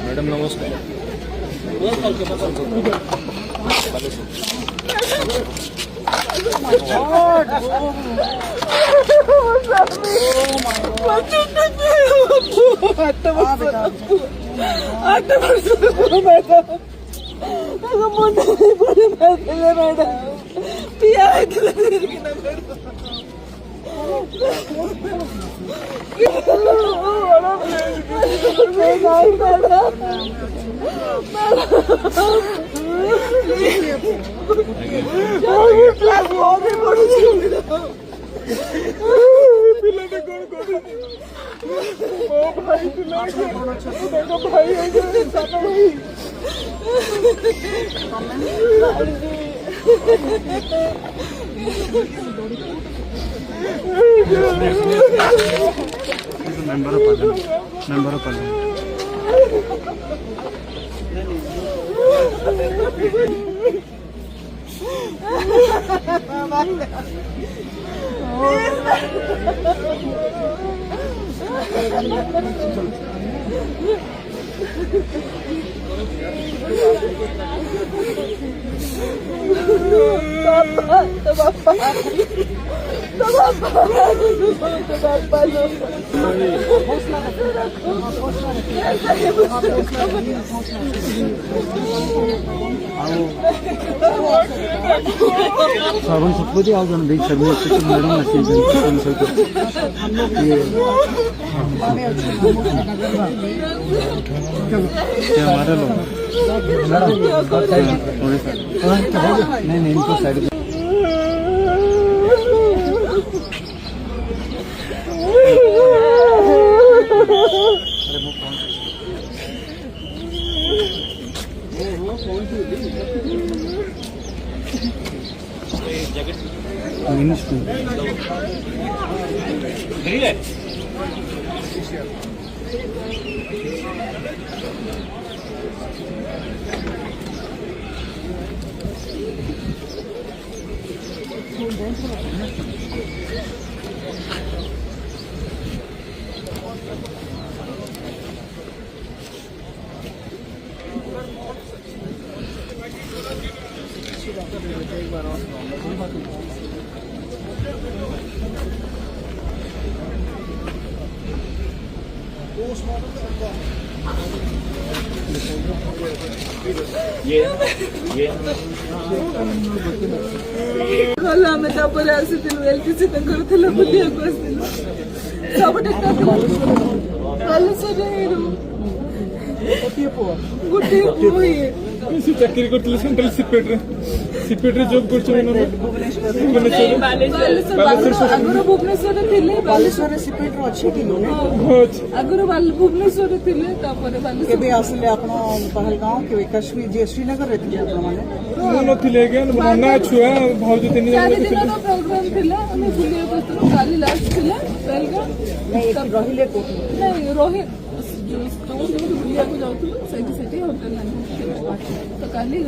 Madam नमस्कार। member of parliament. सावन सत्पति आओ जन देख सर्वे स्टेशन मैडम मैसेज ये हमारे लोग नहीं इनको साइड ଆମେ ତାପରେ ଆସିଥିଲୁ ଏଲଟିସି ତାଙ୍କର ଥିଲା ବୁଲିବାକୁ ଆସିଥିଲୁ ସବୁଠି ଗୋଟିଏ ଚାକିରି କରିଥିଲେ ସେଣ୍ଟ୍ରାଲ ସିପେଟ୍ରେ ଜବ୍ କରୁଛନ୍ତି ଆଗରୁ ଭୁବନେଶ୍ୱରରେ ଥିଲେ ବାଲେଶ୍ୱରରେ ସିପେଟ୍ରେ ଅଛି କି ଆଗରୁ ଭୁବନେଶ୍ୱରରେ ଥିଲେ ତାପରେ କେବେ ଆସିଲେ ଆପଣ ପହଲଗାଁव କେବେ କାଶ୍ମୀର ଯେ ଶ୍ରୀନଗରରେ ଥିଲେ ଆପଣମାନେ ନଥିଲେ ଆଜ୍ଞା ନନା ଛୁଆ ଭାଉଜ 3 ଜଣ ପ୍ରୋଗ୍ରାମ ଥିଲା ଆମେ ବୁଲିବାକୁ ଆସିଥିଲୁ କାଲି ଲାଷ୍ଟ ଥିଲା ରହିଲେ କୋଉଠି ନାଇଁ ରହି ବୁଲିବାକୁ ଯାଉଥିଲୁ ସେଠି ହୋଟେଲ ତ କାଲି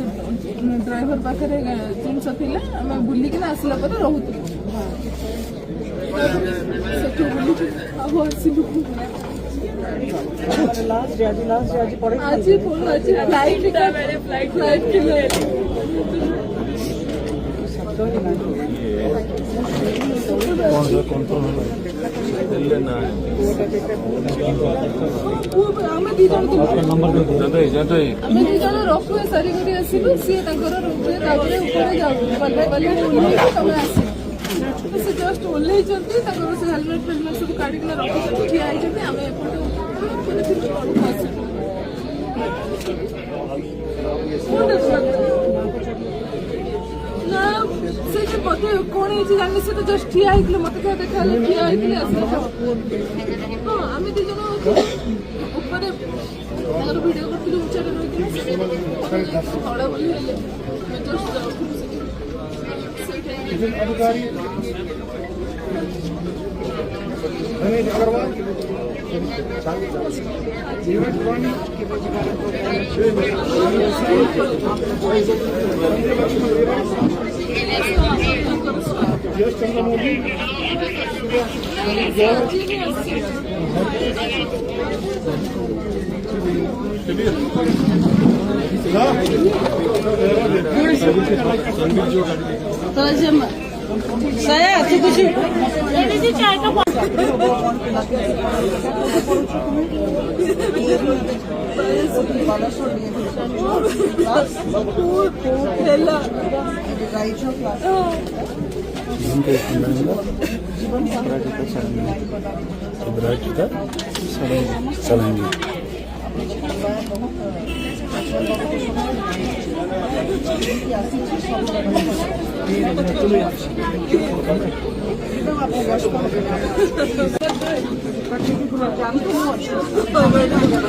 ଡ୍ରାଇଭର ପାଖରେ ଜିନିଷ ଥିଲା ଆମେ ବୁଲିକିନା ଆସିଲା ପରେ ରହୁଥିଲୁ ସେଠୁ ବୁଲିକି ଆଉ ଆସିଲୁ ଆଜି ଫ୍ଲାଇଟ୍ ଥିଲା ଆମେ ଦି ଜଣ ରଖୁ ସାରିକରି ଆସିଲୁ ସିଏ ତାଙ୍କର ରୁମ୍ରେ ତାପରେ ଉପରେ ଯାଉଛୁ ତମେ ଆସିଲୁ ସେ ଜଷ୍ଟ ଓହ୍ଲେଇଛନ୍ତି ତାଙ୍କର ସେ ହେଲମେଟ ଫେଲମେଟ ସବୁ କାଢିକିନା ରଖିଛନ୍ତି ଠିଆ ହେଇଛନ୍ତି ଆମେ ଏପଟେ ନା से जो पते कौन है जानले से तो जस्ट ठिया आइले मते क्या देखा ठिया आइले असले हां आमी दी जनो ऊपर अगर वीडियो करथिलु ऊंचा रे रहिथिलु थोड़ा बोली हेले मैं जस्ट अधिकारी अनिल अग्रवाल यश Chandramouli saya tunggu sih ini sih चाय का Tapi